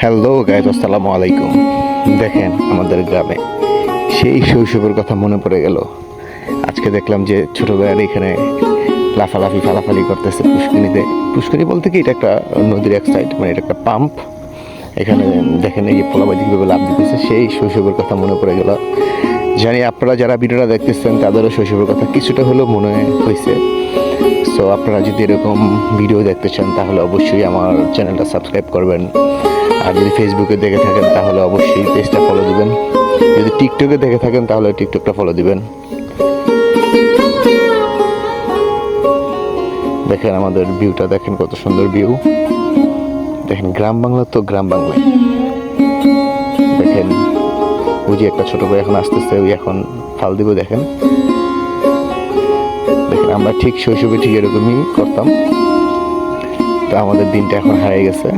Hello guys, আসসালামু আলাইকুম। দেখেন আমাদের গ্রামে সেই শৈশবের কথা মনে পড়ে গেল। আজকে দেখলাম যে ছোট ভাইয়ের এখানে লাফালাফি ফালাফালি করতেছে পুষ্করিণীতে। পুষ্করিণী বলতে কি, এটা একটা নদীর এক সাইড, মানে এটা একটা পাম্প। এখানে দেখেন এই যে পোলাবাজি কীভাবে লাভ দিতেছে, সেই শৈশবের কথা মনে পড়ে গেল। জানি আপনারা যারা ভিডিওটা দেখতেছেন তাদেরও শৈশবের কথা কিছুটা হলেও মনে হয়েছে। সো আপনারা যদি এরকম ভিডিও দেখতে চান তাহলে অবশ্যই আমার চ্যানেলটা সাবস্ক্রাইব করবেন। আর যদি ফেসবুকে দেখে থাকেন তাহলে অবশ্যই পেজটা ফলো দিবেন। যদি টিকটকে দেখে থাকেন তাহলে টিকটকটা ফলো দিবেন। দেখেন আমাদের ভিউটা, দেখেন কত সুন্দর ভিউ। দেখেন গ্রাম বাংলা তো গ্রাম বাংলায়। দেখেন ওই যে একটা ছোট ভাই এখন আসতেছে, ওই এখন ফাল দিব। দেখেন দেখেন আমরা ঠিক শৈশবে ঠিক এরকমই করতাম। তো আমাদের দিনটা এখন হারিয়ে গেছে।